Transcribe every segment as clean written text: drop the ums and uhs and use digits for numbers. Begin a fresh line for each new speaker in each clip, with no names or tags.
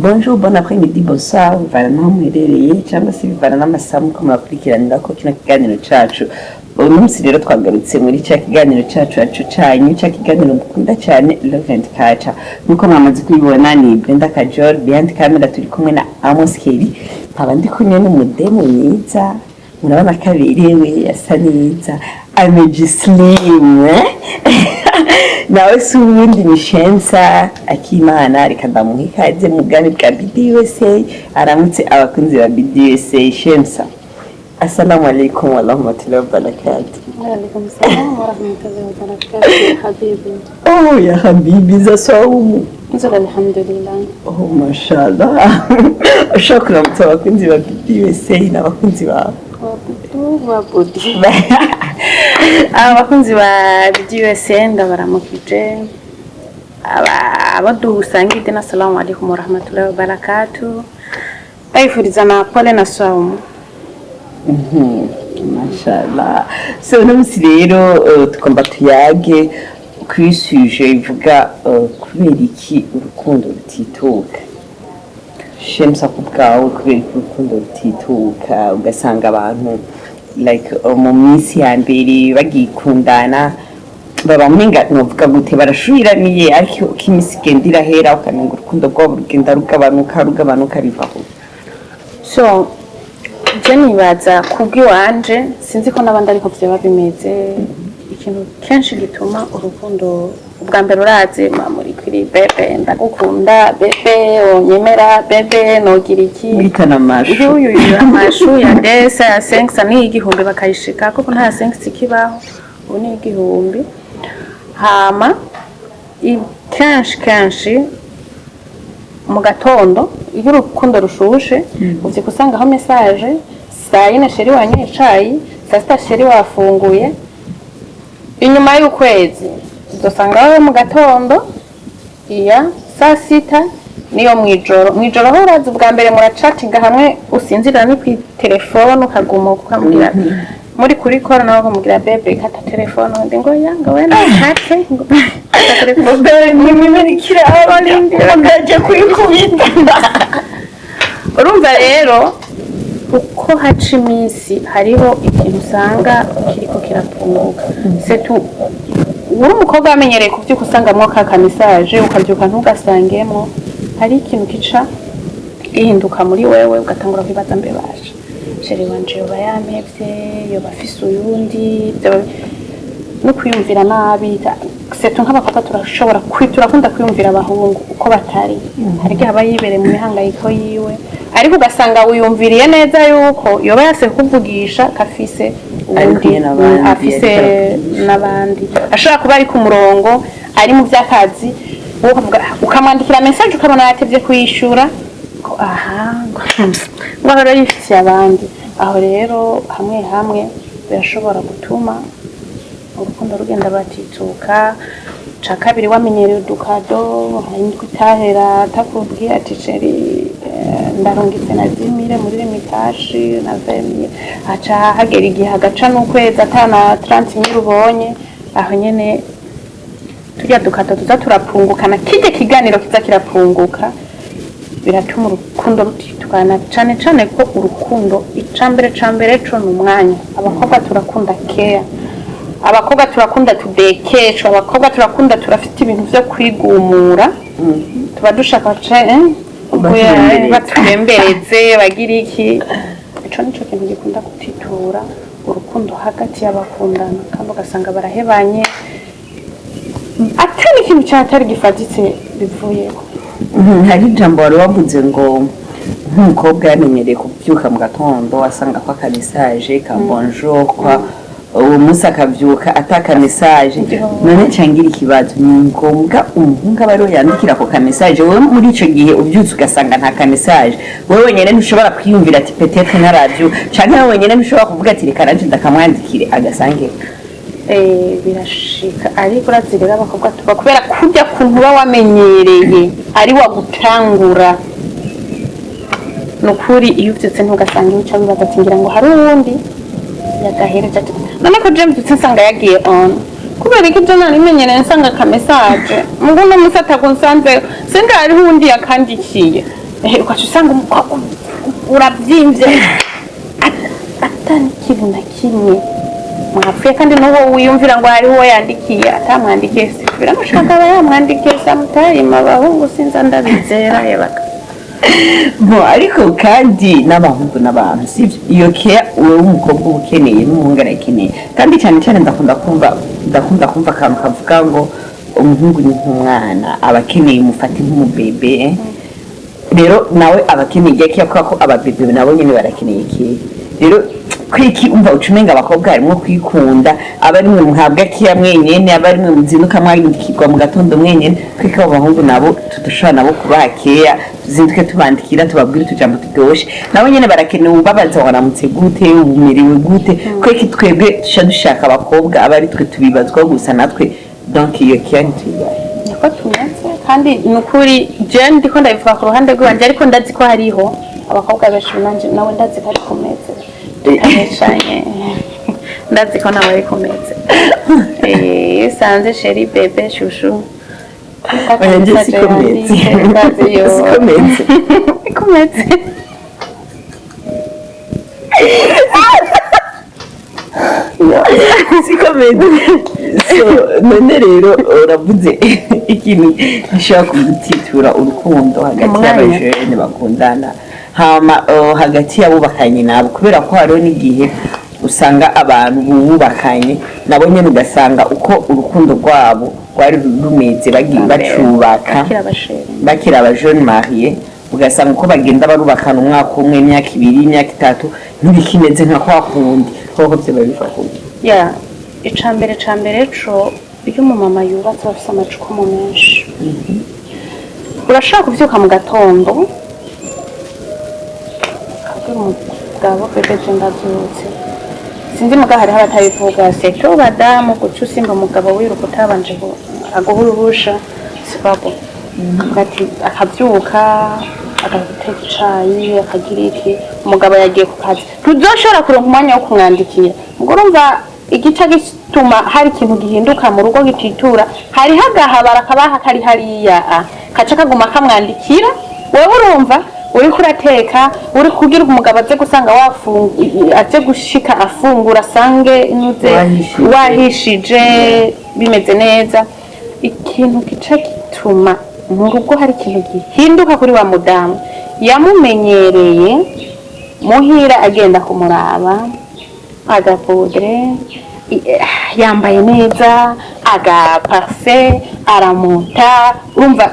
bonjour, bon après-midi, bonsoir, bivana naho muherereye cyangwa se bivana n'amasaha muko murakurikiranira ko kino kiganiro cacu. Uyu munsi rero twagarutse muri cya kiganiro cacu canyu, cya kiganiro mukunda cyane Love and Culture. Nkuko mwamaze kubibona ni Brenda Kajol, behind camera turi kumwe na Amos Kelly, nkaba ndi kumwe n'umudemu mwiza, murabona ko aberewe, yasa neza, ameje slim, nawe si ubundi ni Shensa Akimana. Reka ndamuha ikaze mu bwami bwa BDUSA, aramutse abakunzi ba BDUSA. Shensa, assalamu alaikum wa rahmatullahi wa barakatuh.
Wa alaikum salam wa rahmatullahi wa barakatuh habibi.
Oh ya habibi, za saumu.
Nzuri alhamdulillah.
Oh mashallah. Shukran kwa abakunzi ba BDUSA n'abakunzi ba abakunzi ba BDUSA ndabaramukije. Abadusangiye na assalamu alaikum wa rahmatullahi wa barakatuh. Bayifuriza na pole na saumu. Mashallah. So n'umunsi rero tugomba tuyage kwisuje ivuga kubera iki urukundo rutituka. Shemsa kubwawe kubera urukundo rutituka, ugasanga abantu like mu minsi ya mbere bagikundana baba mwenga novuga gute barashwiraniye, ariko kimisi gendira hera ukanenga urukundo rwabo rugenda rugabanuka bivaho. So Jenny baza kubwiwanje sinzi ko nabandi ariko byaba bimeze. Ikintu kenshi gituma urukundo ubwa mbere uraze muri kuri bebe ndagukunda bebe onyemera bebe nogira iki bitana amashu uyu amashu ya desa ya 5 ni igihumbi bakayishika kuko nta 5 kibaho ubu ni igihumbi. Hama kenshi mu gatondo iyo urukundo rushushe uvye kusanga aho message saa 4 sheri wanyoye icayi, saa 6 sheri wafunguye. Inyuma y'ukwezi dusanga mu gatondo iya saa 6 niyo mwijoro ho urazi bwa mbere murachatinga hamwe usinzira ni ku telefone ukaguma ukamubwira muri kuri call nawe ukamubwira bebe kata telefone ndi ngo yanga wenda kate ngo telefone ni mimi kiraba ndi bagaje kuyikubita. Urumva rero uko haca iminsi hariho ikintu usanga kiriko kirapunguka. Setu uri umukobwa amenyereye kuvyuka usangamwo ka message ukavyuka ntugasangemo, hari ikintu kica gihinduka muri wewe ugatangura kwibaza mbe baje sheri wanje yoba yampevye yoba afise uyundi no kwiyumvira nabi. Setu nk'abakobwa turashobora turakunda kwiyumvira abahungu uko batari, hari gihe aba yibere mu mihangayiko yiwe, ariko ugasanga wiyumviriye neza yuko yoba yase kuvugisha kafise ubundi afise n'abandi ashobora kuba ari ku murongo ari mu by'akazi, ukamwandikira message ukabona yatevye kuyishura ko aha ngo rero yifitiye abandi. Aho rero hamwe birashobora gutuma urukundo rugenda batituka. Ca kabiri wamenyereye udukado hanyuma itahera takubwira ati ceri ndarungitse na zimire muri limitashi na vemye aca hagera igihe agaca n'ukwezi atana 30 ubonye. Aho nyene turya dukado tuza turapungukana, kije kiganiro kiza kirapunguka, biratuma urukundo rutitukana cane ko urukundo icambere co n'umwanya. Abakobwa turakunda care, abakobwa turakunda tudekeshwa, abakobwa turakunda turafite ibintu byo kwigumura, tuba dushaka baturembereze bagira iki. Ico nico kintu gikunda kutitura urukundo hagati y'abakundana, kandi ugasanga barahebanye atari ikintu cyatari gifatitse bivuyeho. Hari ijambo wari wavuze ngo nk'umukobwa yamenyereye kubyuka mu gatondo asanga ko aka message ka bonjour kwa uwo musa akavyuka ataka message. None cangira ikibazo, ni ngombwa umuhungu aba rero yandikira ko ka message wowe muri ico gihe ubyutse ugasanga nta ka message, wowe nyene ntushobora kwiyumvira ati peut-être na radio canke wowe nyene ntushobora kuvuga ati reka nanje ndakamwandikire agasange birashika. Ariko urazirera abakobwa tuba kubera kujya kuntu ba wamenyereye ari wagutangura nukuri iyo uvyutse ntugasanga icyo bibaza ati ngira ngo hari uwundi yagahereje ati none ko James nsanga yagiye on kubera ko ibyo narimenyereye nsanga ka message ngo no musata kunsanze senga ari uwundi yakandikiye ugaca usanga umukobwa urabyimvye atani ikintu na kimwe mwapfuye kandi n'uwo wiyumvira ngo hariho uwo yandikiye atamwandikiye se biramushaka aba yamwandikiye samutayima abahungu sinza ndabizera yebaga
bo ariko kandi n'abahungu n'abantu sivyo iyo care wewe umukobwa uba ukeneye n'umuhungu arakeneye kandi cyane cyane ndakunda kumva akantu kavuga ngo umuhungu ni nk'umwana aba akeneye umufate nk'umubebe rero nawe aba akeneye care kubera ko ababebe nabo nyene barakeneye care rero kwiki umva ucumenga abakobwa harimo kwikunda abari mwe muhabwa kiya mwenyene abari mwe muzinduka mwandikirwa mu gatondo mwenyene kwiko abahungu nabo tudushobora nabo kubaha keya tuzinduke tubandikira tubabwira utujambo turyoshe nabo nyene barakenewe ubabaza waramutse gute umiriwe gute kwiki twebwe tusha dushaka abakobwa abari twe tubibazwa gusa natwe donc iyo keya ntituyibahe
niko tumeze kandi nukuri je ndiko ndabivuga ku ruhande rwanje ariko ndazi ko hariho abakobwa benshi nanje nawe ndazi ko ari kumeze abeshanye ndazi ko nawe ari kumeze sanze sheri bebe shushu
oya sikomeze sikomeze
ikomeze
sikomeze so none rero uravuze ikintu gishobora kugutitura urukundo hagati y'abajene bakundana hama hagati y'abubakanye nabo kubera ko hariho n'igihe usanga abantu bubakanye nabo nyene ugasanga uko urukundo rwabo rwari rumeze bagiye bacubaka bakira abajene mariye ugasanga uko bagenda barubakana umwaka umwe imyaka ibiri imyaka itatu ntibikimeze nka kwa kundi hoho vyo babifata
ya icambere co iyo umumama yubatse afise amacukumu menshi urashaka kuvyuka mu gatondo umugabo pepeje ndavyutse sinzi muga hariho abatabivuga seto badamu guca usimba umugabo wiruka utabanje aguha uruhusha sibabo ati akavyuka agateka icayi akagira iki umugabo yagiye ku kazi tuzoshobora kuronka umwanya wo kumwandikira ubwo urumva igice gituma hari ikintu gihinduka mu rugo gititura hariho agahabara kabaha kari hariya kaca kaguma kamwandikira wewe urumva uri kurateka uri kugira umugabo aze gusanga aze gushika afungura asange inuze wahishije bimeze neza ikintu gica gituma mu rugo hari ikintu gihinduka kuri wa mudamu yamumenyereye muhira agenda kumuraba agapudre yambaye neza agaparfe aramuta urumva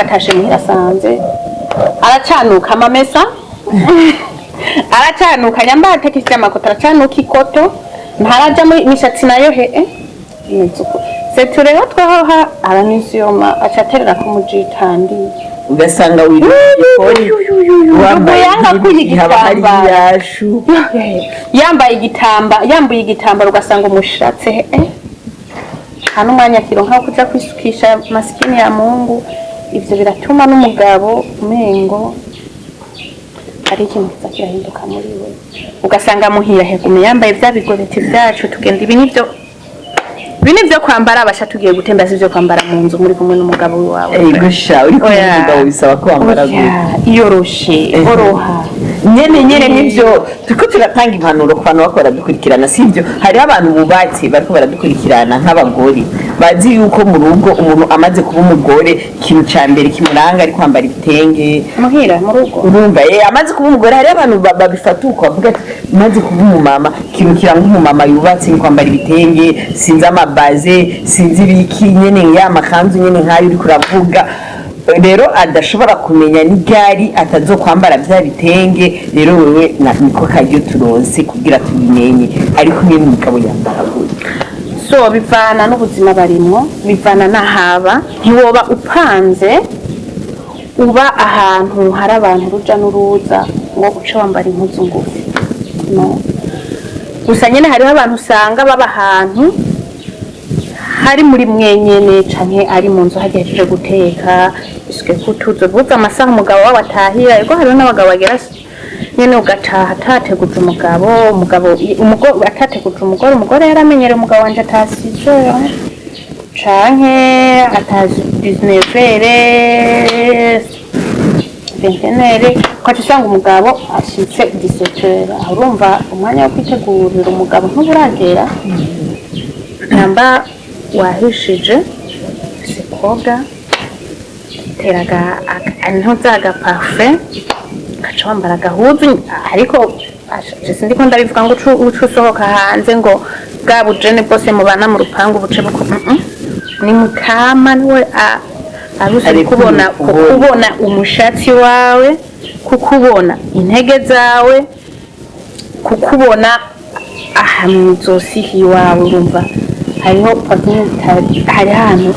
atashe muhira asanze aracanuka amamesa aracanuka nyambaye atekesha amakoto aracanuka ikoto ntaraja mu mishatsi nayo izuko setu rero twahoha araniziyoma acaterera ku mujitandi
ugasanga wiri
wambaye igitambaro ugasanga umushatse hano umwanya kiro nkaho kuja kwisukisha masikini ya Mungu ivyo biratuma n'umugabo umengo ari ikintu kiza kirahinduka muri we ugasanga muhira hegume yambaye vya bigoreti vyacu tugenda ibi nivyo kwambara abasha tugiye gutemba sivyo kwambara mu nzu muri kumwe n'umugabo wawe
gusha uri kumwe n'umugabo bisaba kwambara
iyoroshe oroha
nyene nivyo turiko turatanga impanuro ku bantu bakora dukurikirana sivyo hariho abantu bubatse bariko baradukurikirana nk'abagore bazi yuko mu rugo umuntu amaze kuba umugore ikintu ca mbere kimuranga ari kwambara ibitenge
muhira mu rugo
urumva amaze kuba umugore hariho abantu babifata uko bavuga ati maze kuba umumama ikintu kiranga umumama yubatse ni kwambara ibitenge sinzi amabaze sinzi ibiki nyene ya makanzu nyene nkayo uri kuravuga rero adashobora kumenya n'igari atazokwambara vya bitenge rero wewe niko karyo turonse kugira tubimenye ariko niyo umugabo yambara gutya
so bivana n'ubuzima barimwo bivana n'ahaba ntiwoba upanze uba ahantu hari abantu ruja n'uruza ngo uce wambara impuzu ngufi no gusa nyene hariho abantu usanga baba ahantu hari muri mwenyene canke ari mu nzu hagejeje guteka iswe kutuzo buza amasaha umugabo wawe atahira ariko hariho n'abagabo bagera nyene ugataha atateguza umugabo atateguza umugore yaramenyere umugabo wanje atasize canke atazi 19 ventenere ukaca usanga umugabo ashitse 17 aho urumva umwanya wo kwitegurira umugabo ntuburagera namba wahishije sikoga teraga ntuzaga parfait ukaca wambara agahuzu ariko sindiko ndabivuga ngo uca usohoka hanze ngo bwa bujene bwose mubana mu rupangu buce buko ni mukama niwe aruzi kukubona umushatsi wawe kukubona intege zawe kukubona ahantu zosi hiwawe urumva hariho hari ahantu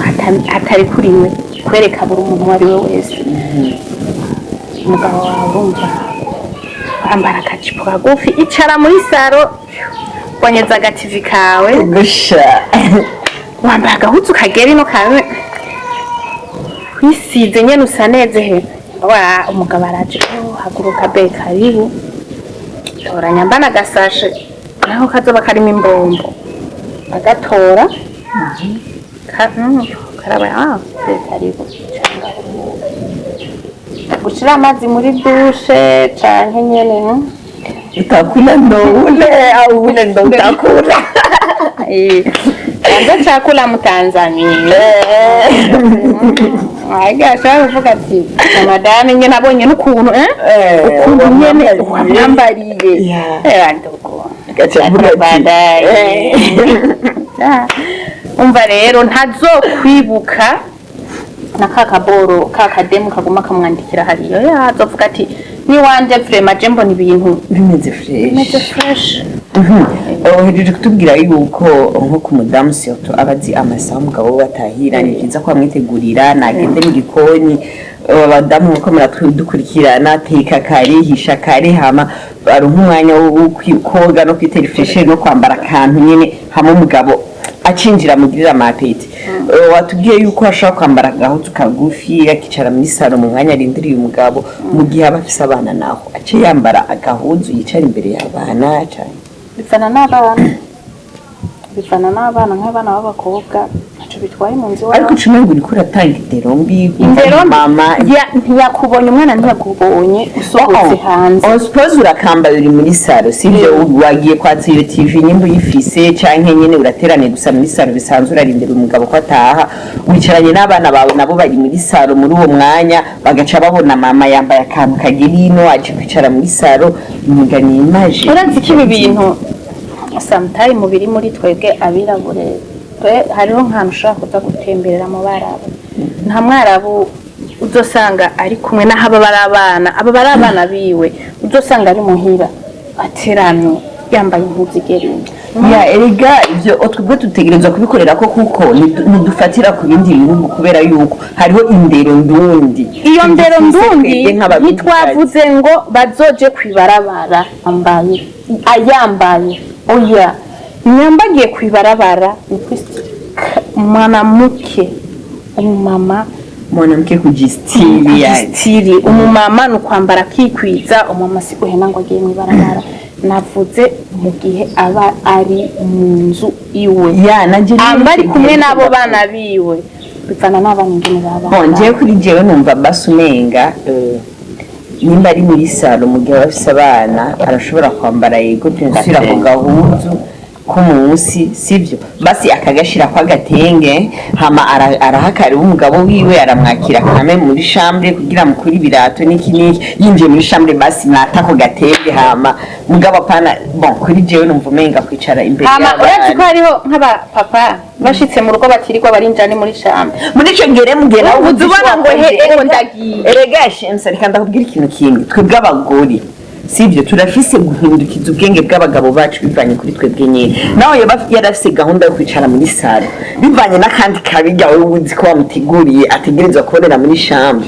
hatari kuriwe kwereka buri umuntu wari we wese umugabo wawe urumva wambara akajipo kagufi icara muri saro wanyeza agativi kawe
gusha
wambara agahuzu kagera ino kawe wisize nyene usa neze he umugabo araje haguruka be karibu toranya mbana gasashe naho kazoba karimo imbombo agatora karaba be karibu gushira amazi muri dushe canke nyene
utakula ndo ule au ule ndo utakula
Kwanza chakula Mtanzania. Aigasha uvuga ati madame nyene nabonye n'ukuntu ukuntu nyene wambariye. Ndoko.
Gacavuga
badai. Umva rero ntazokwibuka na kakaboro kakademu kaguma kamwandikira hariyo azovuga ati ni wanje vrema jembo ni ibintu
bimeze fresh. Uhejeje kutubwira yuko nko ku mudamu Sioto abazi amasaha umugabo batahira ni byiza ko amwitegurira nagende mu gikoni abadamu uko dukurikirana teka kare hisha kare hama baronka umwanya wo koga no kwitera freshe no kwambara akantu nyene hamwe umugabo acinjira mugirira amapeti. Watubwiye yuko ashaka kwambara agahuzu kagufi akicara muri salo mu mwanya arindiriye umugabo mu gihe abafise abana naho ace yambara agahuzu yicara imbere y'abana cyane
bifana n'abana nk'abana b'abakobwa aco bitwaye mu nzi
ariko cumengo uriko uratanga indero mbi mama
ntiyakubonye umwana ntiyakubonye usohotse hanze
suppose urakambara uri muri salo sivyo wagiye kwatsa iyo TV nyimbo yifise canke nyene uraterane gusa muri salo bisanzwe urarindira umugabo ko ataha wicaranye n'abana bawe nabo bari muri salo muri uwo mwanya bagaca babona mama yambaye akantu kagirino aje kwicara muri salo umugani image
uranzi kibi bintu sometimes mubiri muri twebwe abirabure hariho nk'ahantu ushobora kuza gutemberera mu barabu nta mwarabu uzosanga ari kumwe n'aho aba bari abana biwe uzosanga ari muhira ateramye yambaye impuzu igereye
erega ivyo twebwe tutegerezwa kubikorera ko kuko nidufatira ku bindi bihugu kubera yuko hariho indero ndundi
iyo ndero ndundi ntitwavuze ngo bazoje kwibarabara ayambaye oya nyambagiye kwibarabara mwanamke umumama
mwanamke kujistiri
umumama nukwambara kikwiza umumama siguhena ngo agiye mwibarabara navuze mu gihe aba ari mu nzu iwe ambari kumwe n'abo bana biwe bivana n'abana ingene baba
ngiye kuri jewe numva basumenga nimba ari muri salo mu gihe bafise abana arashobora kwambara yego byensira ku gahuzu ko munsi sivyo basi akagashira kwa gatenge hama arahakari umugabo wiwe aramwakira kame muri chambre kugira mukuri birato niki yinje muri chambre basi natako gatenge hama mugabo pana bon kuri jewe numva umenga kwicara imbere
y'abana uretse ko hariho nk'aba papa bashitse mu rugo bakirirwa barinjane muri chambre
muri ico ngere mugera
ubona ngo he ndagiye
erega shemsa reka ndakubwira ikintu kimwe twebwe abagore sivyo turafise guhindukiza ubwenge bw'abagabo bacu bivanye kuri twebwe nyene nawe yarafise gahunda yo kwicara muri sale bivanye n'akandi kabijya wowe uzi ko wamuteguriye ategerezwa kubonera muri chambre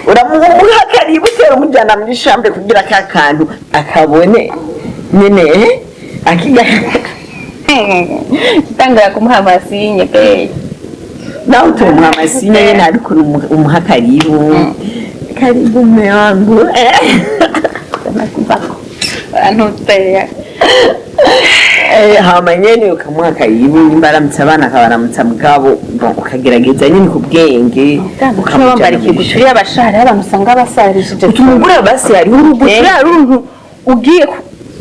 uramuha karibu utera umujyana muri chambre kugira ka kantu akabone nyene akiga
tangira kumuha amasinye pe
nawe tumuha amasinye nyene ariko umuha karibu mume wangu
anotea
hama nyene ukamuha akayibu nimba aramutse abana akabaramutsa mugabo ukagerageza nyine ku bwenge
ukaba bambara ikiguturiye abashari abantu usanga basarishije
umugore basi hariho
uruguturiye ari uruntu ugiye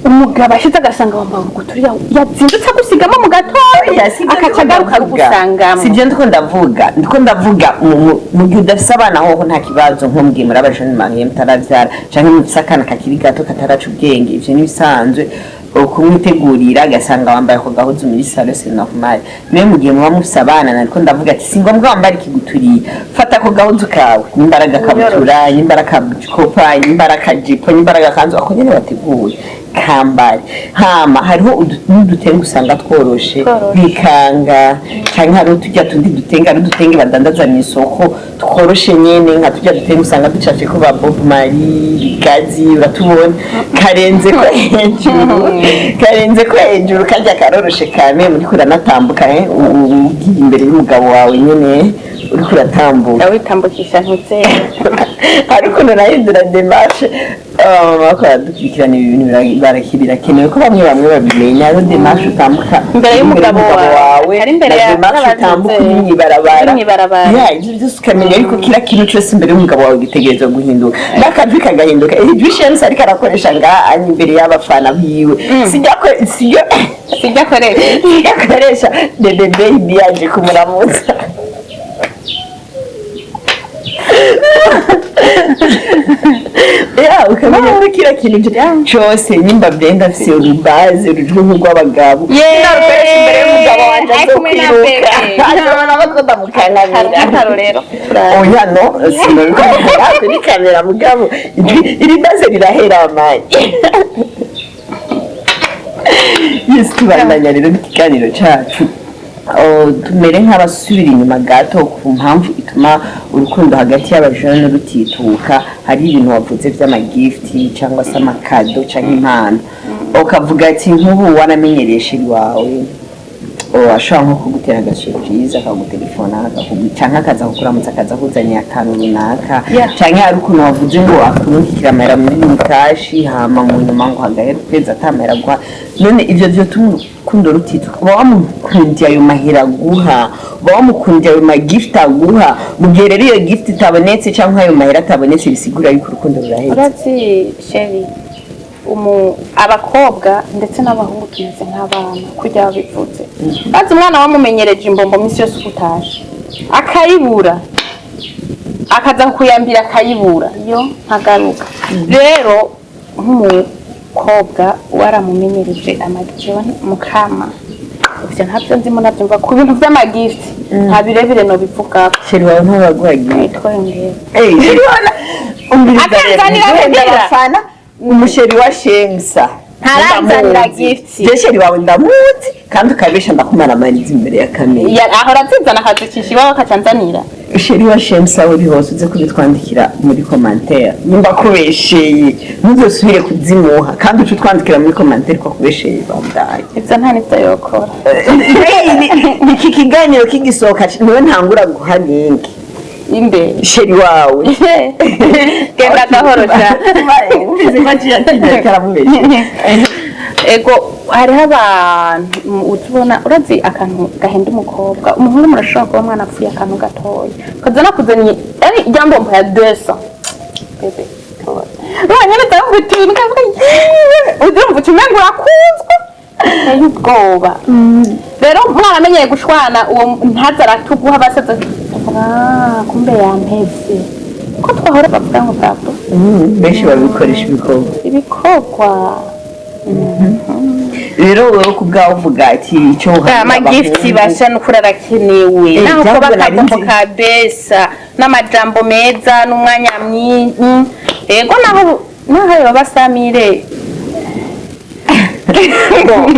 umugabo ashize agasanga wambaye uruguturiye yazindutse agusigamo mu gatoya akaca agaruka gusangamo
sibyo ndiko ndavuga mu gihe udafise abana hoho nta kibazo nko mbwiye muri abajene mariye mutaravyara canke mufise akana kakiri gato kataraca ubwenge ivyo nibisanzwe kumwitegurira agasanga wambaye ako gahuzu muri salo c'est normal mais mu gihe muba mufise abana nariko ndavuga ati si ngombwa wambara ikiguturiye fata ako gahuzu kawe n'imbaraga kabutura n'imbaraga kabikopa n'imbaraga kajipo n'imbaraga kanzu ako nyene wateguye kambare hama hariho n'udutenge usanga tworoshe bikanga canke hariho tujya tundi dutenga ari udutenge badandaza mw'isoko tworoshe nyene nka tujya dutenge usanga ducafye ko ba Bob Marley bigazi uratubona karenze ko hejuru kajya karoroshe kame muri kuranatambuka ugiye imbere y'umugabo wawe nyene uri kuratambuka
witambukisha ntutse
ariko narahindura demarche bakora dukikirana ibintu birakenewe ko bamwe babimenya rero demarche utambuka
imbere y'umugabo wawe
ari imbere ya demarche utambuka imyibarabara ibyo byose ukamenya ariko kira kintu cyose imbere y'umugabo wawe gitegerezwa guhinduka n'akajwi kagahinduka ibyo James ariko arakoresha ngaha imbere y'abafana biwe sijya akoresha bebe baby yaje kumuramutsa ukamenya ko kira kintu cyose nimba byenda afise urubaze urujwe nk'urw'abagabo narukoresha imbere y'umugabo wanje azokwiruka ashobora bakunda mukanamira oya no sinabikora kuri kamera mugabo iri baze rirahera amanye yes tubandanya rero n'ikiganiro cacu tumere nk'abasubira inyuma gato ku mpamvu ituma urukundo hagati y'abajene rutituka hari ibintu wavuze vy'amagifti cyangwa se amakado canke impano ukavuga ati nk'ubu waramenyeresha iwawe ashobora nko kugutera agasurprise akagutelefona canke akaza kukuramutsa akaza kuzaniye akantu runaka canke hari ukuntu wavuze ngo akunukikira amahera muri mutashi hama mu nyuma ngo hagahera ukwezi atamahera guha none ivyo vyotuma urukundo rutituka uba wamukundiye ayo mahera aguha uba wamukundiye ayo magifti aguha mu gihe rero iyo gifti itabonetse canke ayo mahera atabonetse bisigura yuko urukundo ruraheze
urazi sheri abakobwa ndetse n'abahungu tumeze nk'abana kujya babivuze bazi umwana wamumenyereje imbombo minsi yose utaje akayibura akaza kuyambira akayibura yo ntagaruka rero nk'umukobwa waramumenyereje amagijeho mukama ivyo ntabyo ndimo navyumva ku bintu vy'amagifti nta birebire no bivuga
sheri wawe ntabaguhagiye
twongera
sheri wana
akanzanira
abafana umusheri wa Shemsa
ntaranzanira gifti
je sheri wawe ndamuzi kandi ukabesha ndakumara amarizi imbere ya kamera
ahora nzizana akazikisha iwawe akacanzanira
sheri wa Shemsa uri hose uze kubitwandikira muri commentaire nimba kubesheye ntuzosubire kuzimuha kandi ucu twandikira muri commentaire ko kubesheye bamdaye
ivyo nta nivyo yokora
iki kiganiro kigisohoka niwe ntangura guha link
imbere
sheri wawe
genda gahoro ego hariho abantu utubona urazi akantu gahenda umukobwa umuhungu murashobora kuba mwana apfuye akantu gatoya kaza nakuzaniye ari iryambombo ya 200 bebe uranyene ndavuga ibintu kavuga udumva utumengo urakunzwe y'ubwoba rero mwana amenyeye gushwana uwo ntazaratuguha basaza kumbe yampevye ko twahora bavuga ngo papa
benshi babikoresha
ibikorwa
rero wowe kubwaho uvuga ati icyo
amagifti basha n'ukuri arakenewe naho ko bakavamo kabesa n'amajambo meza n'umwanya mwinshi ego naho yo basamire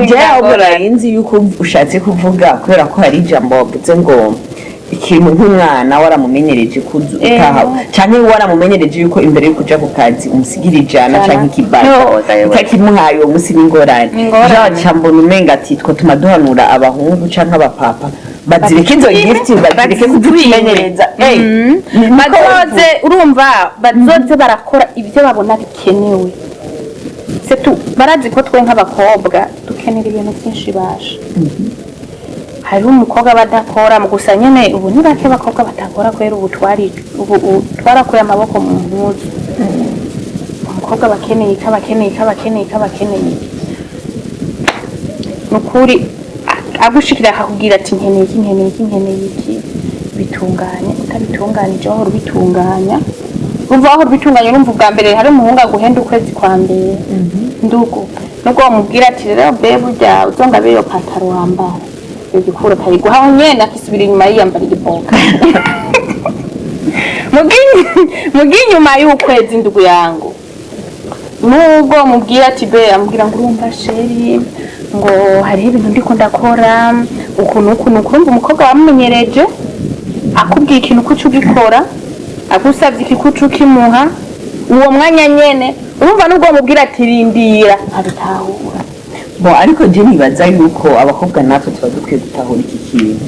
njyewe nzi yuko ushatse kuvuga kubera ko hari ijambo wavuze ngo ikintu nk'umwana waramumenyereje kuzu utaha cyane waramumenyereje yuko imbere yo kuja ku kazi umusigira ijana canke ikibata utakimuhaye uwo musi n'ingorane jaca mbona umenga ati two tuma duhanura abahungu canke abapapa bazireke izo gifti bazireke kutumenyereza
bazoze urumva bazoze barakora ibyo babona bikenewe barazi ko twe nk'abakobwa dukenera ibintu byinshi basha. Hariho umukobwa badakora mu gusa nyene ubu ni bake abakobwa batakora kwera ubu twarakuye amaboko mu mpuzu. Umukobwa bakeneye nukuri agushikira akakubwira ati nkeneye iki bitunganye utabitunganije aho rubitunganya umva aho rubitunganya urumva ubwa mbere hari umuhungu aguhenda ukwezi kwa mbere nduko nubwo wamubwira ati rero bebe burya uzonga beyo pantaro wambara igikura kayiguha aho nyene akisubira inyuma yiyambara igiboka mugi nyuma y'ukwezi ndugu yangu nubwo mubwira ati be amubwira ngo urumva sheri ngo hariho ibintu ndiko ndakora ukuntu urumva umukobwa wamumenyereje akubwiye ikintu kuco ugikora agusavye ikikuco ukimuha uwo mwanya nyene urumva nubwo mubwira ati rindira abitahura.
Ariko je nibaza yuko abakobwa natwe tuba dukwiye gutahura iki kintu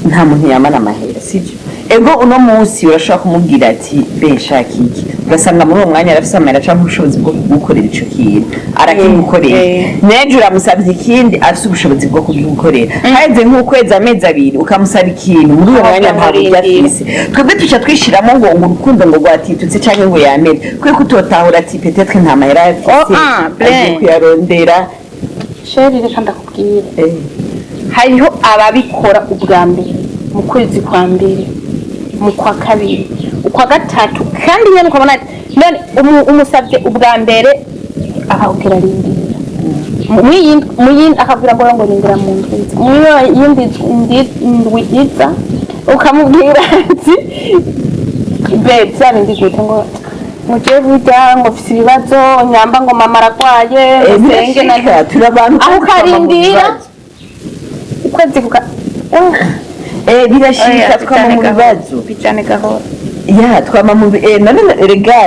nta muntu yamana amahera sivyo. Ego uno munsi urashobora kumubwira ati be nshaka iki ugasanga muri uwo mwanya arafise amahera canke ubushobozi bwo gukorera ico kintu arakimukorera nejo uramusavye ikindi afise ubushobozi bwo kugikorera haheze nk'ukwezi amezi abiri ukamusaba ikintu muri uwo mwanya nta buryo afise twebwe tuca twishiramo ngo urukundo ngo rwatitutse canke ngo yamere kwe kutotahura ati peut-être nta mahera afise agiye kuyarondera.
Sheri reka ndakubwire hariho ababikora ubwa mbere mu kwezi kwa mbere mu kwa kabiri ukwa gatatu kandi nyene ukabona none umusavye ubwa mbere akakubwira rindira muyindi akabwira ngo rindira mu ndwi iza ukamubwira ati be vya bindi gute ngo mugiye burya ngo mfise ibibazo nyamba ngo mama aragwaye senge na
turabantu
aho karindira ukwezi kuka
birashika twama mu bibazo
bijane gahoro
twama mu none rega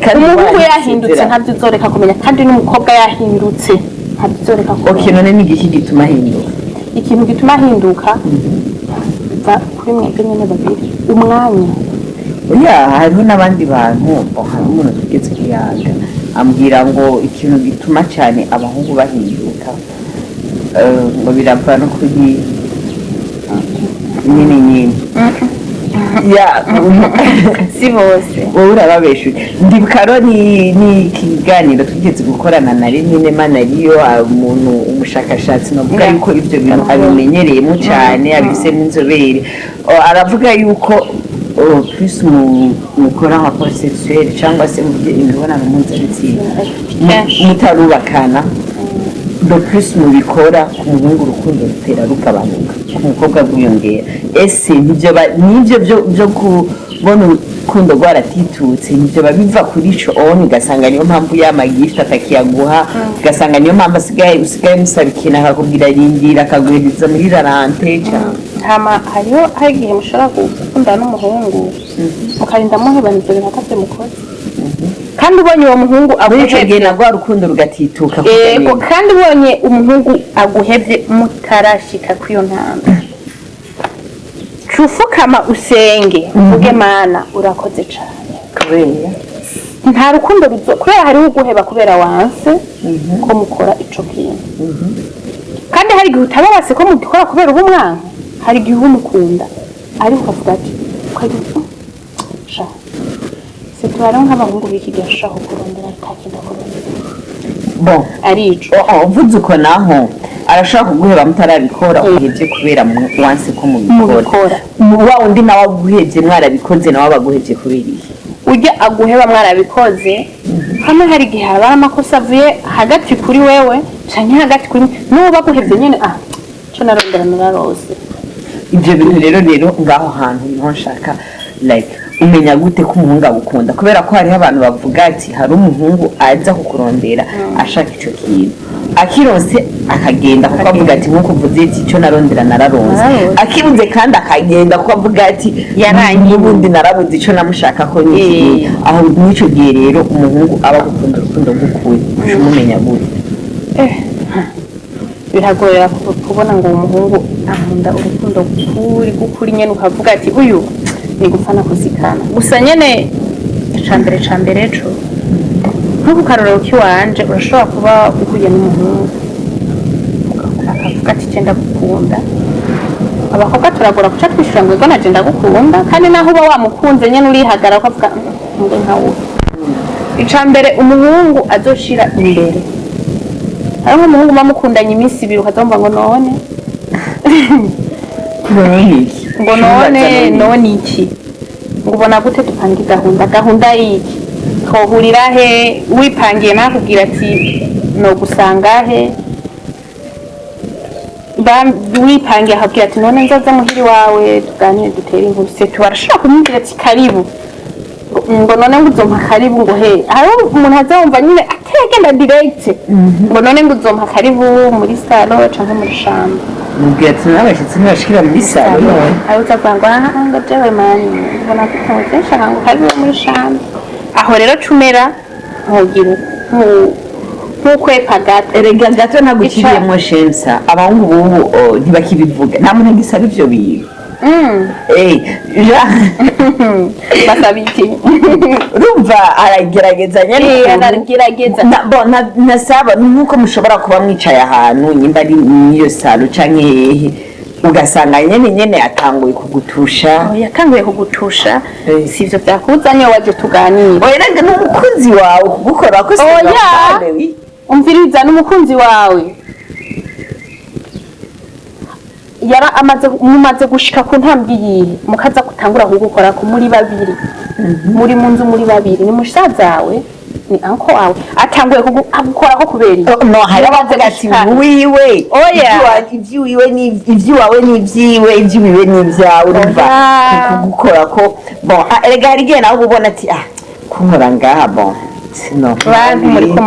kandi umuntu yahindutse ntabyo uzoreka kumenya kandi n'umukobwa yahindutse ntabyo uzoreka kumenya.
None ni iki gituma ahinduka?
Ikintu gituma ahinduka kuri mwebwe nyene babiri umwanya
hariho n'abandi bantu hari umuntu tugeze kuyaga ambwira ngo ikintu gituma cyane abahungu bahinduka ngo birava no kuri nyine
si bose
wowe urababeshuye ndibuka rero ni ikiganiro tugeze gukorana na Renine Manariyo umuntu umushakashatsi novuga yuko ivyo bintu abimenyereyemo cyane abifisemo inzobere aravuga yuko plus mukora rapport sexuel cyangwa se mu imibonano mpuzabitsina mutarubakana do plus mubikora ku muhungu urukundo rutera rugabanuka ku mukobwa rwiyongera. Ese nivyo byo kubona urukundo rwaratitutse nivyo babiva kuri ico ugasanga niyo mpamvu y'amagift atakiyaguha ugasanga niyo mpamvu usigaye musaba ikintu akakubwira rindira akaguhereza muri rarante
hama hariho igihe mushobora gukundana n'umuhungu mukarinda muhebaniza ibintu atavyo mukoze kandi ubonye uwo muhungu
aguhevye na rwa rukundo rugatituka
kandi ubonye umuhungu aguhevye mutarashika kwiyo ntambwe cufukama usenge uge mana urakoze cane
kubera
nta rukundo kubera hariho uguheba kubera wanse ko mukora ico kintu kandi hari igihe utababase ko mugikora kubera ubumwanka hari igihe umukunda ariko ukavuga ati sha situara nk'abahungu b'iki gihe ashaka kurondera atakinda kurondera arico
uvuze uko naho arashaka kuguheba mutarabikora uhevye kubera wanse ko mubikora wa undi nawe aguhevye mwarabikoze nawe abaguhevye kubera iki
ujya aguheba mwarabikoze hamwe hari igihe haba amakosa avuye hagati kuri wewe canke hagati kuri n'uwo baguhevye nyene co narondera nararose
ivyo bintu rero ngaho hantu niho nshaka like umenya gute ko umuhungu agukunda kubera ko hariho abantu bavuga ati hari umuhungu aza kukurondera ashaka ico kintu akironse akagenda kuko avuga ati nkuko uvuze ati ico narondera nararonse akibuze kandi akagenda kuko avuga ati yaranye ubundi narabuze ico namushaka ko niki aho nico gihe rero umuhungu aba gukunda urukundo gukuri umumenya gute
biragorera kubona ngo umuhungu akunda urukundo gukuri nyene ukavuga ati uyu ni gupfana kuzikana gusa nyene icambere co nko ku karorero k'iwanje urashobora kuba uhuye n'umuhungu akavuga ati genda gukunda, abakobwa turagora guca twishura ngo naje ndagukunda, kandi naho uba wamukunze nyene urihagara ukavuga ngo nkawe. Ica mbere umuhungu azoshira imbere, hariho umuhungu bamukundanye iminsi ibiri ukazumva ngo none ngo none iki, ngo ubona gute dupange gahunda y'iki, twohurira he, wipangiye nakubwira ati no gusanga he, wipangiye akabwira ati none nzaza muhiri wawe tuganire dutere inkuru, se tubarashobora kumubwira ati karibu, ngo none ngo uzompa karibu, ngo he, hariho umuntu azumva nyine ategenda direct, ngo none ngo uzompa karibu muri salo canke muri shamba,
mubwira ati n'abashitsi ntibashikira muri salo none
aho uzavuga ngo jewe mani mbona kutonze nshaka ngo karibu muri shamba, aho rero cumera ntugira nk'ukwepa gato.
erega gato ntabwo ukiriyemo shensa, abahungu bubu ntibakibivuga, nta muntu agisaba ivyo bintu.
Basaba iki?
Urumva aragerageza nyene,
aragerageza
nasaba nuko mushobora kuba mwicaye ahantu nyimba ari niyo salo canke hehe, ugasanga nyene atanguye kugutusha.
Yatanguye kugutusha, sivyo vyakuzanye waje tuganira.
Erega n'umukunzi wawe kugukora ko
umviriza n'umukunzi wawe yara mumaze gushika ku ntambwe yihe, mukaza gutangura kugukora ko muri babiri, muri munzu muri babiri, ni mushazawe ni anko wawe atanguye kugukora ko kubera
no hari abavuga ati wiwe ivy'iwiwe ivy'iwawe n'ivyiwe, ivy'iwiwe n'ivyawe, urumva kugukora ko bon. Erega hari igihe nawe ubona ati kunkora ngaha bon sino
bantu muriko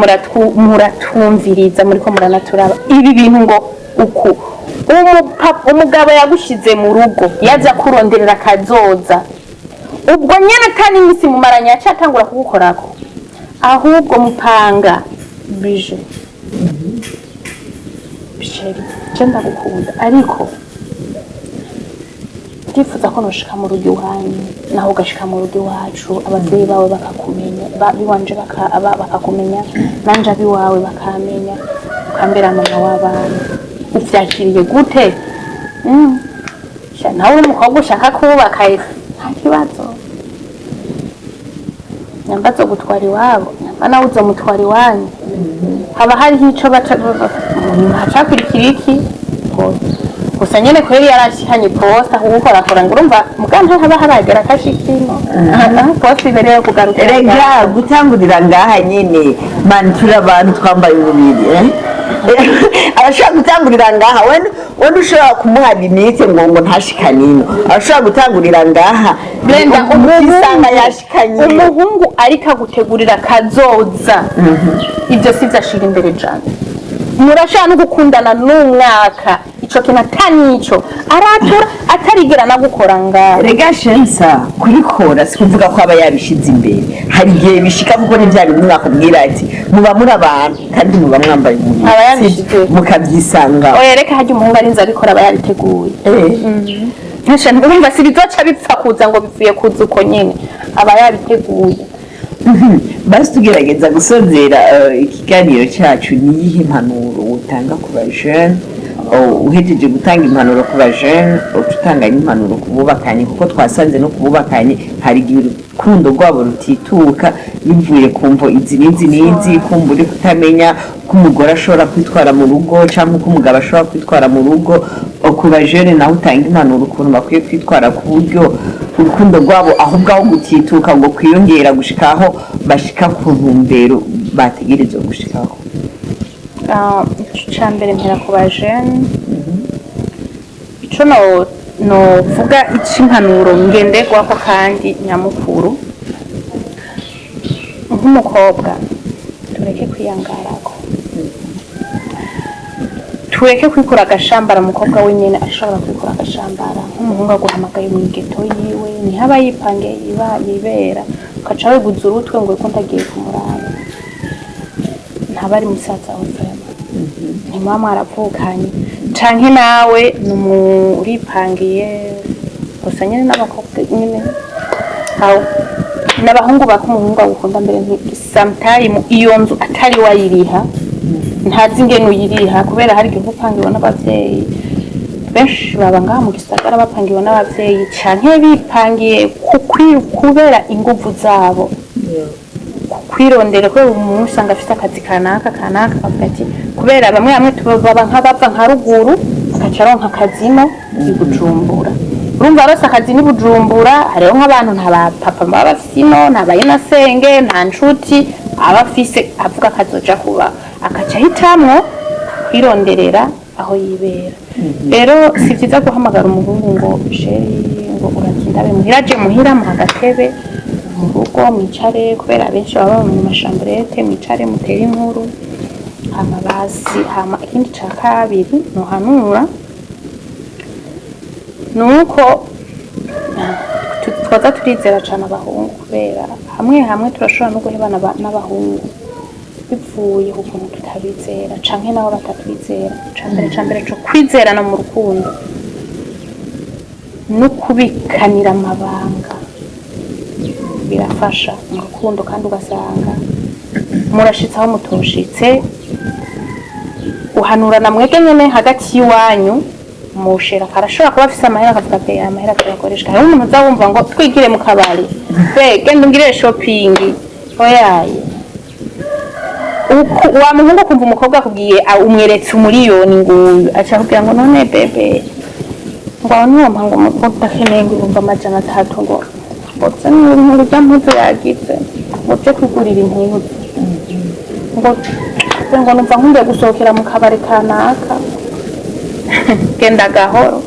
muratumviriza, muriko muranaturaba ibi bintu ngo uku umugabo yagushize mu rugo yaza kuronderera kazoza, ubwo nyene kandi imisi mumaranya yacatangura kugukorako, ahubwo mupanga bije bisheri je ndagukunda, ariko ndifuza ko noshika mu rugo iwanyu naho ugashika mu rugo iwacu, abavyeyi bawe bakakumenya, biwanje bakakumenya, nanje abiwawe bakamenya, ukambera mama w'abana. Uvyakiriye gute? Nawe uri umukobwa ushaka kubaka nta kibazo, nyamba zo gutwara iwabo, nyamba nawe uzomutwara iwanyu, haba hariho ico hacakurikira iki gusa nyene kweri yarashikanye posta kugukorakora, ngo urumva muganje haba haragera kashikino posta ibereye kugaruka.
Erega gutangurira ngaha nyene man turi abantu twambaye ububiri arashobora gutangurira ngaha, wenda ushobora kumuha limite ngo ntashikanino, arashobora gutangurira ngaha
Brenda
umusanga yashikanye
umuhungu ariko agutegurira kazoza, ivyo sivyo ashira imbere jana, murashaka no gukundana n'umwaka ico kintu atanico aratura atarigera nagukora ngaho.
Rega shensa kurikora sikuvuga ko aba yabishize imbere, hari igihe bishika kuko n'ivyari mwakubwira ati muba muri abantu kandi muba mwambaye umubiri,
aba yabishize
mukavyisanga.
Oya reka hajya umuhungu arinze abikora aba yabiteguye. Ntashaka urumva si bizoca bipfa kuza ngo bivuye kuza uko nyene, aba yabiteguye.
Basi tugerageza gusozera ikiganiro cyacu, niyihe impanuro utanga ku bajene uhejeje gutanga impanuro ku bajene, utanga n'impanuro ku bubakanye, kuko twasanze no kububakanye hari igihe urukundo rwabo rutituka bivuye kumvo izi n'izi, kumva uri kutamenya ko umugore ashobora kwitwara mu rugo cyangwa ko umugabo ashobora kwitwara mu rugo. Ku bajene nawe utanga impanuro ukuntu bakwiye kwitwara ku buryo urukundo rwabo aho ubwaho gutituka ngo kwiyongera gushikaho bashika ku ntumbero bategerezwa gushikaho.
Ica mbere mpera ku bajene, ico novuga ic'impanuro ngenderwako kandi nyamukuru, nk'umukobwa tureke kwiyangarako, tureke kwikura agashambara. Umukobwa wenyene ashobora kwikura agashambara, nk'umuhungu aguhamagaye mu igeto yiwe ntihaba yipange yibera, ukaca wiguza urutwe ngo uko ndagiye kumuraba, ntaba ari musaza wawe vrema, ntimuba mwaravukanye, canke nawe uripangiye gusa nyene n'abakobwa nyene aho n'abahungu bakumuhungu agukunda mbere sometime iyo nzu atari wayiriha ntazi ingene uyiriha kubera hari igihe upangiwe n'abavyeyi benshi baba ngaha mu gisagara bapangiwe n'abavyeyi canke bipangiye kubera inguvu zabo kwirondera ko umuntu usanga afite akazi kanaka akavuga ati kubera bamwe baba nk'abava nka ruguru agaca aronka akazino i Bujumbura urumva rose akazi ni Bujumbura hariho nk'abantu nta bapapa baba bafise ino nta bayinasenge nta nshuti aba afise avuga akazoja kuba akaca ahitamwo kwironderera aho yibera rero si vyiza guhamagara umuhungu ngo sheri ngo uratinda be muhira je muhira mu agatebe mu rugo mwicare kubera benshi baba mu mashambrete mwicare mutere inkuru hama basi hama ikindi ca kabiri nohanura nuko twaza turizera cane abahungu kubera hamwe turashobora no guhebana n'abahungu bivuye ku kuntu tutabizera canke nabo batatwizera cambere co kwizerana mu rukundo no kubikanira amabanga birafasha mu rukundo kandi ugasanga murashitse aho mutoshitse uhanurana mwebwe nyene hagati y'iwanyu mushera karashobora kuba afise amahera akavuga ati amahera turakoresha hari umuntu uzawumva ngo twigire mu kabari genda ungire shopping oyaye wa muhungu kumva umukobwa akubwiye umweretse umuriyoni nguyu aca akubwira ngo none bebe ngo niwompa ngo ndakeneye ngo ibihumbi 300 ngo botse n'ibintu by'ampuzu yagize ngo byo kwigurira impuzu ngo numva nkundiye gusohokera mu kabari kanaka genda gahoro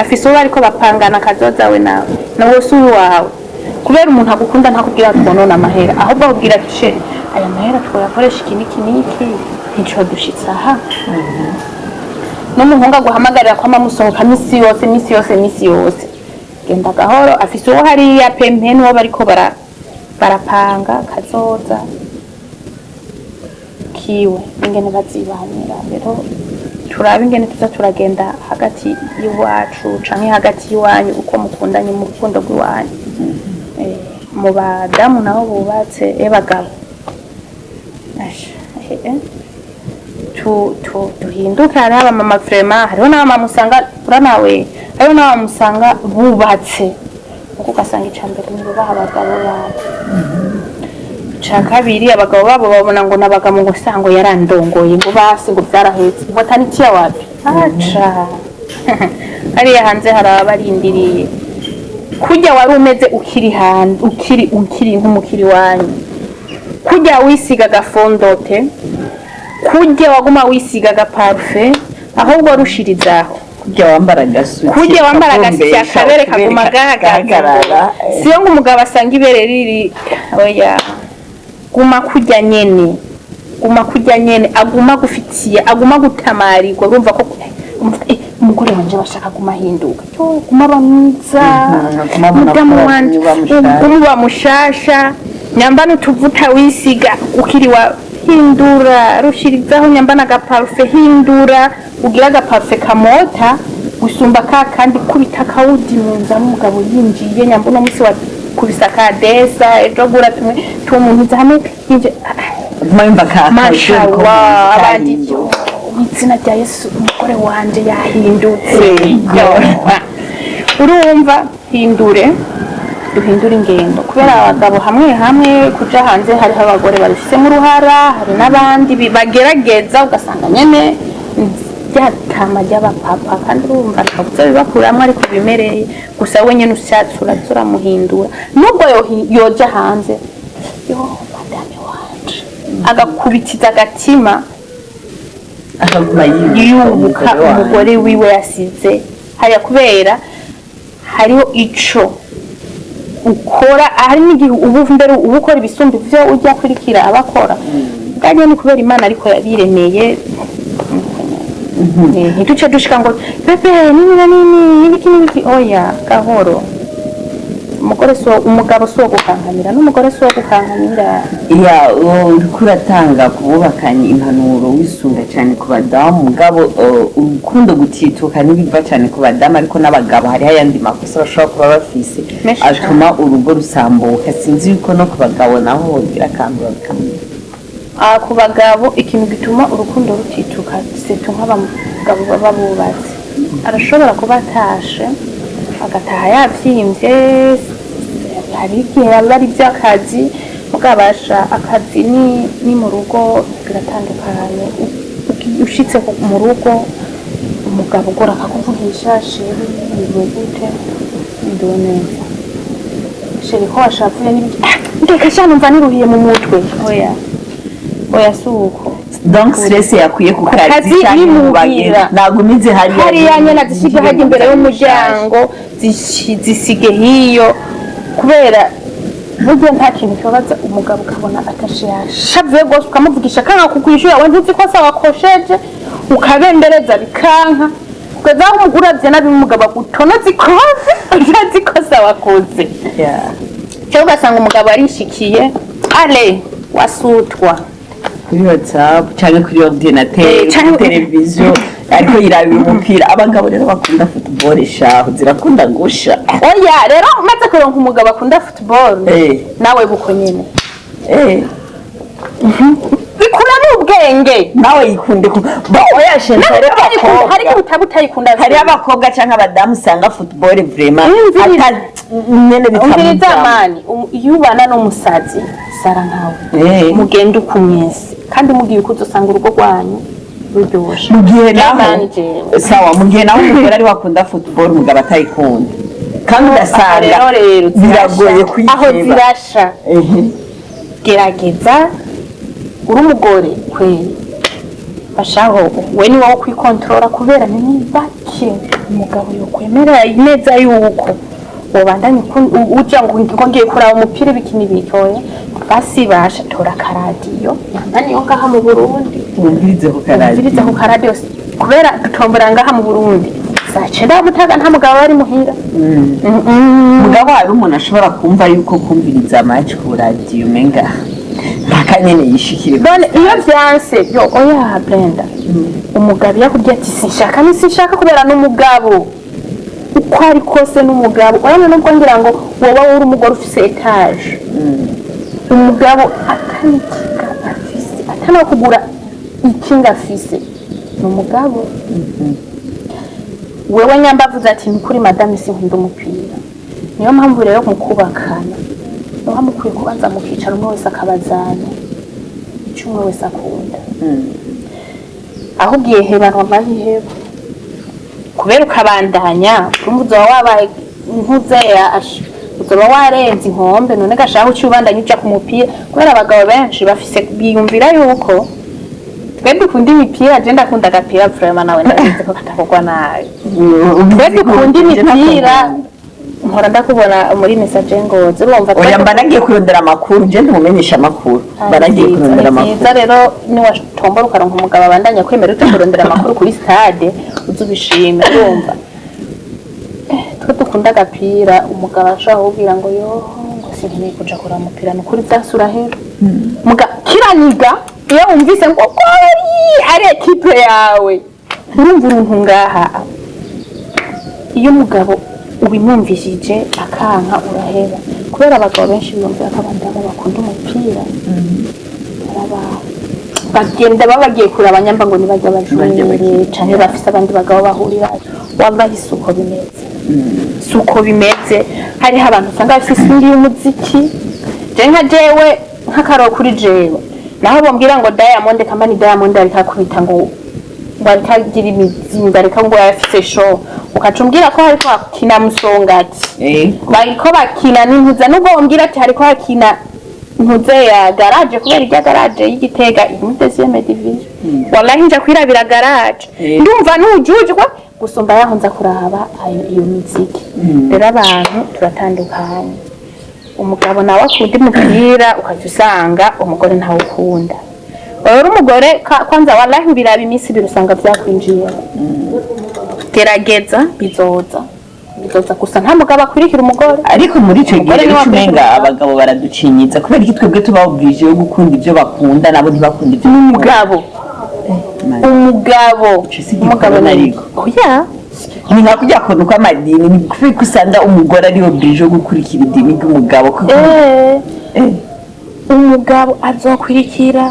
afise uwo ariko bapangana kazoza we nawe si uwawe kubera umuntu agukunda ntakubwira twonona amahera ahubwo akubwira ati aya mahera twayakoresha iki niki ntico dushitse aha n'umuhungu aguhamagarira ko amamusohoka misi yose genda gahoro afise uwo hariya pempe n'uwo bariko barapanga kazoza kiwe ingene bazibanira rero turabe ingene tuza turagenda hagati y'iwacu canke hagati y'iwanyu uko mukundanye mu rukundo rw'iwanyu mu badamu nabo bubatse bagabo duhinduka n'aba mama vraiment hariho n'abamama usanga uranawe hariho n'abamama usanga bubatse uko ugasanga icambere nibo baha abagabo babo ca kabiri abagabo babo babona ngo nabagamo ngo sango yarandongoye ngo basi ngo byarahetse ngo atanikiya wapi aca hariya hanze harabarindiriye kujya wari umeze ukiri nk'umukiri wanyu kujya wisiga gafondote kujya waguma wisiga gaparfait ahubwo rushirizaho kujya wambara agasuti akabere kaguma gahagarara siyo ngo umugabo asanga ibere riri oya guma kujya nyene aguma gufitiye aguma gutamarirwa urumva ko umugore wanje bashaka guma hinduka guma bamwiza mudamu wanje guma mushasha nyambana utuvuta wisiga ukiri wa hindura rushirizaho nyambana agaparufe hindura ugira agaparufe kamota gusumba kandi kubita kawudi munza n'umugabo yinjiye nyambona musi wa kubisaka desa ejo gura tumwe tumuntu hamwe inje
mwemba ka
mashallah abandi izina rya Yesu umugore wanje yahindutse urumva duhindura ingendo kubera abagabo hamwe kuja hanze hari abagore barifise mu ruhara hari n'abandi bagerageza ugasanga nyene byatama ry'abapapa kandi urumva akabuze bibakuramwe ariko bimereye gusa we nyene ushatsura muhindura nubwo yoja hanze madame wanje agakubitiza agatima
akaguma
yubuka umugore wiwe yasize hariya kubera hariho ico ukora hari n'igihe mbere ubukora ibisumbi vyo ujya kurikira abakora kandi ni kubera Imana ariko yabiremeye ntituce dushika ngo pepe nini nibiki oya gahoro umugabo si uwo gukankamira n'umugore si uwo gukankamira.
iya uriko uratanga kububakanye impanuro wisunga cyane ku badamu mugabo urukundo gutituka n'ibiva cyane ku badamu ariko n'abagabo hari ayandi makosa bashobora kuba bafise atuma urugo rusambuka sinzi yuko no ku bagabo naho hogira akantu bakamenya.
Ku bagabo ikintu gituma urukundo rutituka setu nk'abagabo baba bubatse arashobora kuba atashe agataha yavyimbye hari igihe aba ari iby'akazi mugabasha akazi ni mu rugo biratandukanye ushitse mu rugo umugabo ugora akakuvugisha sheri biwe gute ndiwe neza sheri ko washavuye n'ibiki ndeka cyane umva niruhiye mu mutwe oya suko
donc stress yakwiye ku kazi cyane mu bagira nagumize
hariya nyene zishiga hajya imbere y'umuryango zisige hiyo kubera burya nta kintu kibabaza umugabo ukabona atashe yashavuye gose ukamuvugisha kanka kukwishura wandi uzi ko sawa kosheje ukabendereza bikanka kugeza aho uravye nabi umugabo agutonoza ikoze uzazi ko sawa koze cyo ugasanga umugabo arishikiye ale wasutwa
kuri WhatsApp cyangwa kuri ordinateur cyangwa televiziyo ariko yirabira umupira abagabo rero bakunda football shaho zirakunda gusha
oya rero maze kuronka umugabo akunda football nawe buko nyene bikura n'ubwenge
nawe yikunde ba oya shenze
hari utabutayikunda
hari abakobwa cyangwa abadamu usanga football vraiment nyene
bitamani yubana n'umusazi sara nkawe mugende ukumwese kandi mugiye kuzosanga urugo rwanyu ruryoshe
mugihe naho sawa mugihe naho umugore ari wakunda football mugabo atayikunda kandi ugasanga biragoye kwikeba
aho zirasha gerageza uri umugore kweli bashaho we ni wowe kwikontrola kubera ni bake umugabo yokwemera neza yuko wabandanye uja ngo ngiye kuraba umupira bikini bitoye basi basha tora karadiyo nani yo ngaha mu Burundi
umvirize ku
karadiyo kubera dutombora ngaha mu Burundi sacenda butaga nta mugabo ari muhira
mugabo hari umuntu ashobora kumva yuko kumviriza match ku radio menga bakanyene yishikire
bone iyo byanse yo oya Brenda umugabo yakubye ati sinshaka kubera n'umugabo uko ari kose n'umugabo urabona nubwo ngira ngo woba uri umugore ufise etage umugabo atanikiga afise atana kugura ikinga afise n'umugabo wewe nyambavuze ati nikuri madame sinkunda umupira niyo mpamvu rero mukubakana niho mukwiye kubanza mukicara umwe wese akabazana icyo umwe wese akunda aho ugiye hebanwa amahiheba kubera ukabandanya urumva wabaye ntuzeya uzoba warenze inkombe none gashaka uci ubandanya uja ku mupira kubera abagabo benshi bafise biyumvira yuko twebwe dukunda imipira je ndakunda agapira vraiment nawe ndabizi ko katakogwa nabi twebwe dukunda imipira nkora ndakubona muri message ngoze urumva
oya mbanagiye kurondera amakuru je ndumumenyesha amakuru baragiye kurondera amakuru
nziza rero ni watombora ukaronka umugabo abandanya kwemera ute kurondera amakuru kuri stade uzubishime urumva twe dukunda agapira umugabo ashaka kubwira ngo yo ngo sinkeneye kuja kuraba umupira nukuri vyasura hero muga kiraniga iyo umvise ngo ari equipe yawe urumva uruntu ngaha iyo umugabo ubimwumvishije akanka uraheba kubera abagabo benshi biyumvira ko abandamo bakunda umupira bagenda babagiye kuraba abanyamba ngo nibajya bajure canke bafise abandi bagabo bahurira wallahi suko bimeze hariho abantu usanga bafise indi y'umuziki je nka jewe nk'akaro kuri jewe naho bombwira ngo Diamond kamani Diamond ariko akubita ngo barikagira imizinga ariko ngo yafise show ukacumbwira ko hariko hakina Musongati bariko bakina n'impuza nubwo bombwira ati hariko hakina ntuze ya garage kubera irya garage y'Igitega imutesiye division wallahi nja kwirabira garage ndumva nujujwa gusumba yaho nza kuraba iyo muziki rero abantu turatandukanye umugabo nawe akunda umupira ukazusanga umugore ntawe ukunda rero umugore kwanza wallahi biraba iminsi birusanga byakwinjiye gerageza bizoza kizoza gusa nta mugabo akwirikira umugore.
ariko muri ico gihe
Umugore
rero
niwe
umenga
akwirikira
abagabo baraducinyiza kubera iki twebwe tuba oblige yo gukunda ivyo bakunda nabo ntibakunda ivyo
Umugabo umugabo
ariko
oya
ni nka kujya kuntu kw'amadini ni kubera ko usanga umugore ari oblige yo gukurikira idini ry'umugabo
umugabo azokwirikira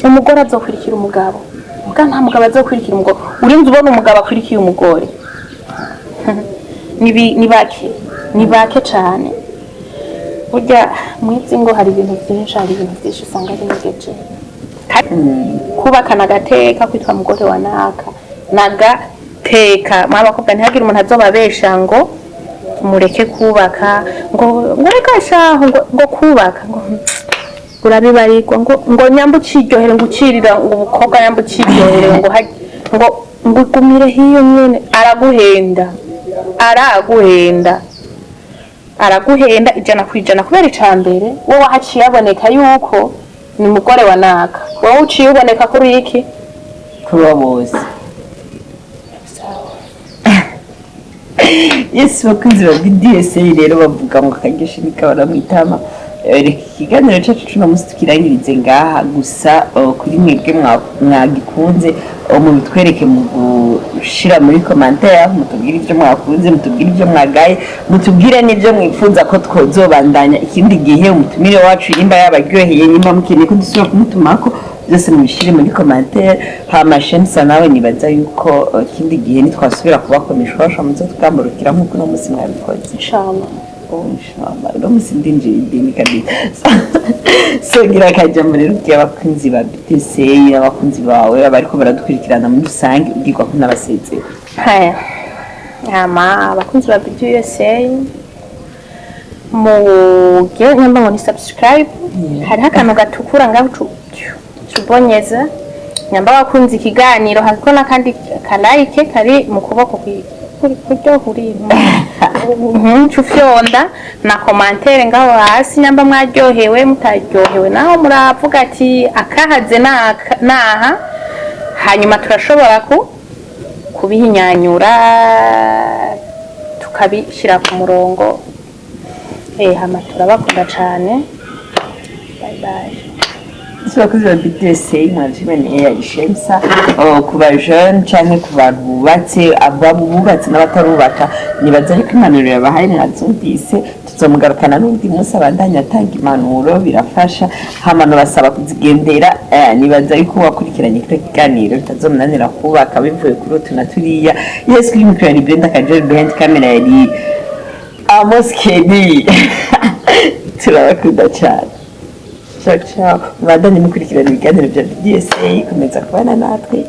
umugore azokwirikira umugabo muga nta mugabo azokwirikira umugore urinze ubona umugabo akwirikiye umugore ni bake cyane burya mwitsi ngo hari ibintu byinshi usanga ari negeje kubakana agateka kwitwa mugore wa naka nagateka mwabakobwa ntihagire umuntu azobabesha ngo mureke kubaka ngo reka shaho ngo kubaka ngo urabibarirwa ngo nyambu ciryohere ngo ucirira ngo umukobwa nyambu ciryohere ngo ugumire hiyo nyene araguhenda ijana kwijana kubera icambere wowe haciye aboneka yuko ni mugore wa naka wowe uciye uboneka kuri iki
kuba bose Yesu bakunzi ba BDSA rero bavuga ngo akageshi nikabara mwitama ikiganiro cyacu cuno musi tukirangirize ngaha gusa kuri mwebwe mwagikunze mubitwereke mu gushira muri commentaire mutubwire ivyo mwakunze mutubwire ivyo mwagaye mutubwire n'ivyo mwifuza ko twozobandanya ikindi gihe umutumire wacu yimba yabaryoheye nyimba mukeneye ko dusubira kumutumako byose mubishire muri commentaire hama Shensa nawe nibaza yuko ikindi gihe nitwasubira kubakomisha basha muzo tukamburukira nkuko no musi mwabikoze
inshallah
no musi ndinjira idini kabisa so gira kajambo rero ry'abakunzi ba BDSA n'abakunzi bawe abariko baradukurikirana muri rusange ubwirwa ko n'abasezera
abakunzi ba BDSA mugiye nyamba ngo ni subscribe hariho akantu gatukura ngaho tubonyeza nyamba wakunze ikiganiro hariko n'akandi kalike kari mu kuboko kuryo huri cyufyonda na commentaire ngaho hasi nyamba mwaryohewe mutaryohewe naho muravuga ati akahaze naha hanyuma turashobora kubihinyanyura tukabishyira ku murongo hama turabakunda cyane bye bye
Abakozi ba BDSA mwavyiboneye yayishemsa ku bajene canke ku bantu bubatse ababubatse n'abatarubaka nibaza ariko impanuro yabahaye mwazumvise tuzomugarukana n'undi munsi abandanya atanga impanuro birafasha hamano basaba kuzigendera nibaza ariko wakurikiranye kino kiganiro bitazomunanira kubaka bivuye kuri utu na turiya Yesu kuri mikoro yari Brenda Kajeri behind camera yari Amos Kedi turabakunda cyane ciao ciao mubandanye mukurikirana ibiganiro bya BDSA komeza kubana natwe